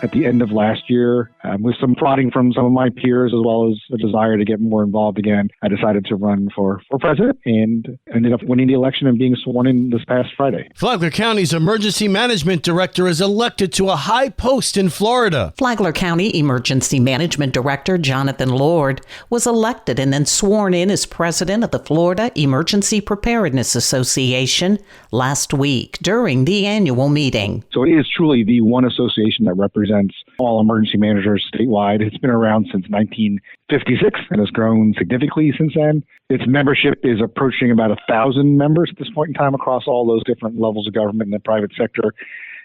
at the end of last year. With some prodding from some of my peers, as well as a desire to get more involved again, I decided to run for president and ended up winning the election and being sworn in this past Friday. Flagler County's emergency management director is elected to a high post in Florida. Flagler County Emergency Management Director Jonathan Lord was elected and then sworn in as president of the Florida Emergency Preparedness Association last week during the annual meeting. So it is truly the one association that represents all emergency managers statewide. It's been around since 1956 and has grown significantly since then. Its membership is approaching about 1,000 members at this point in time across all those different levels of government and the private sector.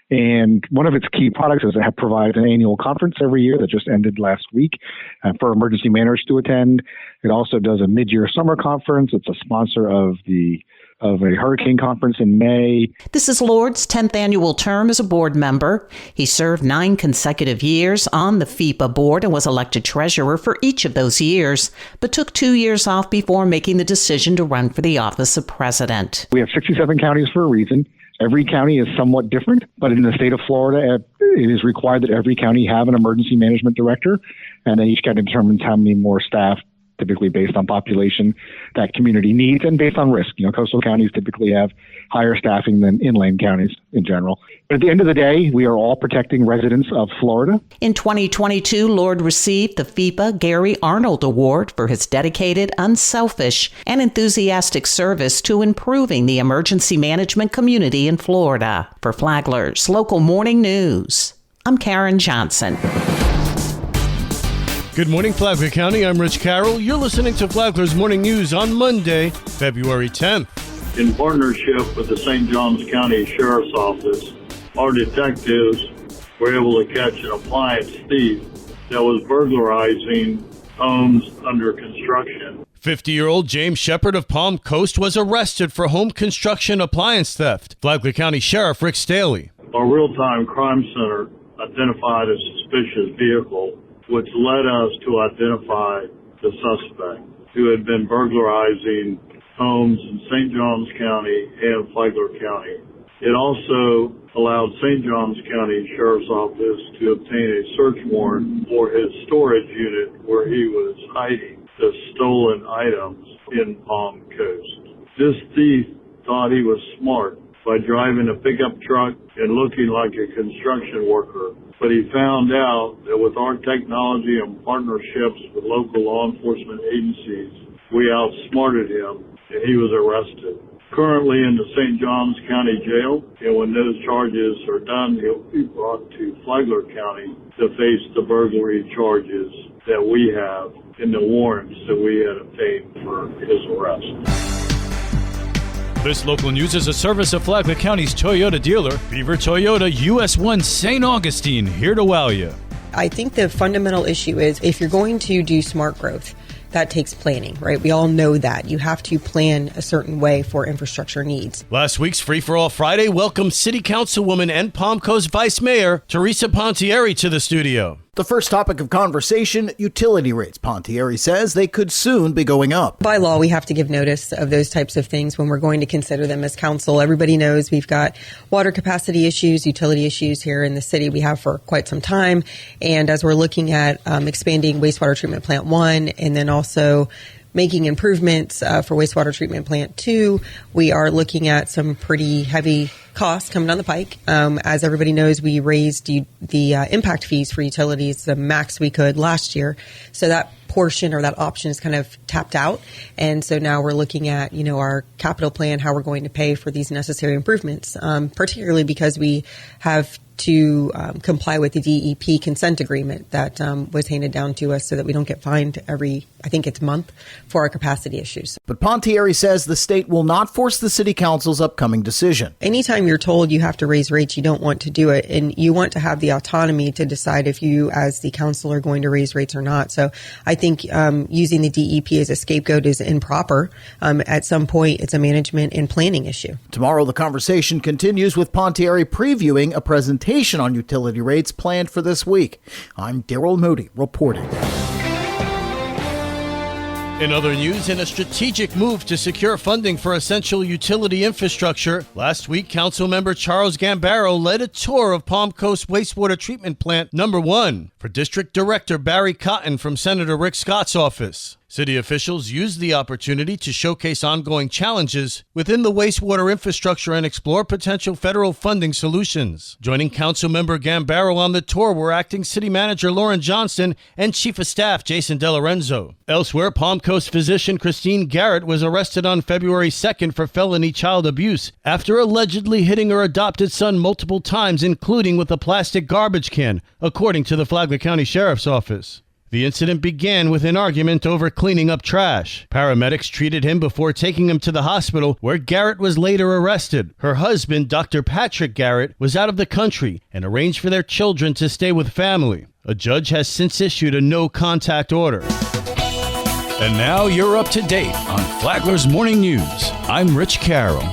And one of its key products is it provides an annual conference every year that just ended last week for emergency managers to attend. It also does a mid-year summer conference. It's a sponsor of a hurricane conference in May. This is Lord's 10th annual term as a board member. He served 9 consecutive years on the FEPA board and was elected treasurer for each of those years, but took 2 years off before making the decision to run for the office of president. We have 67 counties for a reason. Every county is somewhat different, but in the state of Florida, it is required that every county have an emergency management director, and then each county determines how many more staff, typically based on population, that community needs and based on risk. Coastal counties typically have higher staffing than inland counties in general. But at the end of the day, we are all protecting residents of Florida. In 2022, Lord received the FEPA Gary Arnold Award for his dedicated, unselfish, and enthusiastic service to improving the emergency management community in Florida. For Flagler's Local Morning News, I'm Karen Johnson. Good morning, Flagler County. I'm Rich Carroll. You're listening to Flagler's Morning News on Monday, February 10th. In partnership with the St. Johns County Sheriff's Office, our detectives were able to catch an appliance thief that was burglarizing homes under construction. 50-year-old James Shepard of Palm Coast was arrested for home construction appliance theft. Flagler County Sheriff Rick Staley. Our real-time crime center identified a suspicious vehicle, which led us to identify the suspect, who had been burglarizing homes in St. Johns County and Flagler County. It also allowed St. Johns County Sheriff's Office to obtain a search warrant for his storage unit where he was hiding the stolen items in Palm Coast. This thief thought he was smart by driving a pickup truck and looking like a construction worker. But he found out that with our technology and partnerships with local law enforcement agencies, we outsmarted him and he was arrested. Currently in the St. Johns County Jail, and when those charges are done, he'll be brought to Flagler County to face the burglary charges that we have in the warrants that we had obtained for his arrest. This local news is a service of Flagler County's Toyota dealer, Beaver Toyota, US 1 St. Augustine, here to wow you. I think the fundamental issue is if you're going to do smart growth, that takes planning, right? We all know that. You have to plan a certain way for infrastructure needs. Last week's Free for All Friday welcomed City Councilwoman and Palm Coast Vice Mayor Teresa Pontieri to the studio. The first topic of conversation, utility rates. Pontieri says they could soon be going up. By law, we have to give notice of those types of things when we're going to consider them as council. Everybody knows we've got water capacity issues, utility issues here in the city. We have for quite some time. And as we're looking at expanding wastewater treatment plant 1 and then also making improvements for wastewater treatment plant 2, we are looking at some pretty heavy costs coming down the pike. As everybody knows, we raised the impact fees for utilities the max we could last year. So that portion or that option is kind of tapped out. And so now we're looking at, our capital plan, how we're going to pay for these necessary improvements, particularly because we have to comply with the DEP consent agreement that was handed down to us so that we don't get fined every, I think it's month, for our capacity issues. But Pontieri says the state will not force the city council's upcoming decision. Anytime you're told you have to raise rates, you don't want to do it. And you want to have the autonomy to decide if you, as the council, are going to raise rates or not. So I think using the DEP as a scapegoat is improper. At some point, it's a management and planning issue. Tomorrow, the conversation continues with Pontieri previewing a presentation on utility rates planned for this week. I'm Daryl Moody reporting. In other news, in a strategic move to secure funding for essential utility infrastructure, last week, Councilmember Charles Gambaro led a tour of Palm Coast Wastewater Treatment Plant number 1 for District Director Barry Cotton from Senator Rick Scott's office. City officials used the opportunity to showcase ongoing challenges within the wastewater infrastructure and explore potential federal funding solutions. Joining Councilmember Gambaro on the tour were Acting City Manager Lauren Johnston and Chief of Staff Jason DeLorenzo. Elsewhere, Palm Coast physician Christine Garrett was arrested on February 2nd for felony child abuse after allegedly hitting her adopted son multiple times, including with a plastic garbage can, according to the Flagler County Sheriff's Office. The incident began with an argument over cleaning up trash. Paramedics treated him before taking him to the hospital, where Garrett was later arrested. Her husband, Dr. Patrick Garrett, was out of the country and arranged for their children to stay with family. A judge has since issued a no-contact order. And now you're up to date on Flagler's Morning News. I'm Rich Carroll.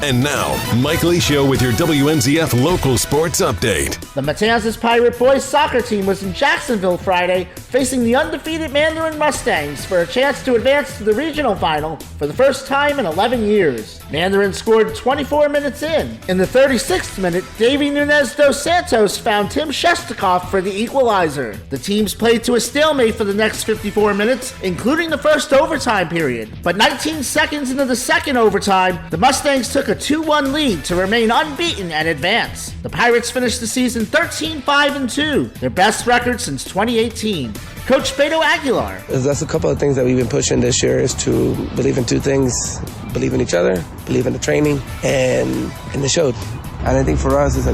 And now, Mike Licio with your WNZF local sports update. The Matanzas Pirate Boys soccer team was in Jacksonville Friday, facing the undefeated Mandarin Mustangs for a chance to advance to the regional final for the first time in 11 years. Mandarin scored 24 minutes in. In the 36th minute, Davy Nunez dos Santos found Tim Shestakov for the equalizer. The teams played to a stalemate for the next 54 minutes, including the first overtime period. But 19 seconds into the second overtime, the Mustangs took a 2-1 lead to remain unbeaten and advance. The Pirates finished the season 13-5-2, their best record since 2018. Coach Beto Aguilar. That's a couple of things that we've been pushing this year, is to believe in two things: believe in each other, believe in the training, and it showed. And I think for us, it's a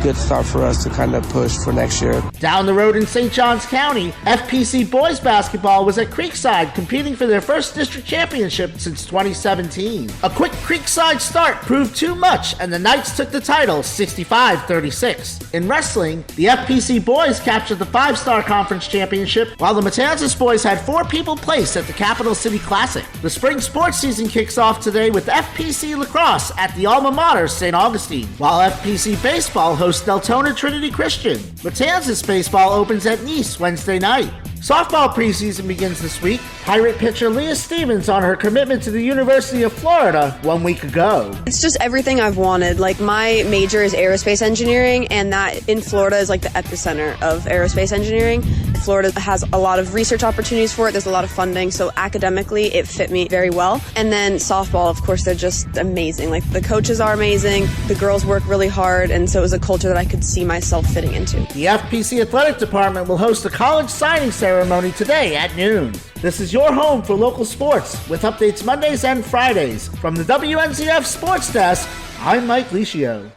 good start for us to kind of push for next year. Down the road in St. Johns County, FPC boys basketball was at Creekside competing for their first district championship since 2017. A quick Creekside start proved too much, and the Knights took the title 65-36. In wrestling, the FPC boys captured the 5-star conference championship, while the Matanzas boys had 4 people placed at the Capital City Classic. The spring sports season kicks off today with FPC lacrosse at the alma mater St. Augustine, while FPC baseball hosts Deltona Trinity Christian. Matanzas baseball opens at Nice Wednesday night. Softball preseason begins this week. Pirate pitcher Leah Stevens on her commitment to the University of Florida 1 week ago. It's just everything I've wanted. Like, my major is aerospace engineering, and that in Florida is like the epicenter of aerospace engineering. Florida has a lot of research opportunities for it. There's a lot of funding, so academically it fit me very well. And then softball, of course, they're just amazing. Like, the coaches are amazing, the girls work really hard, and so it was a culture that I could see myself fitting into. The FPC Athletic Department will host a college signing ceremony today at noon. This is your home for local sports, with updates Mondays and Fridays. From the WNZF Sports Desk, I'm Mike Licio.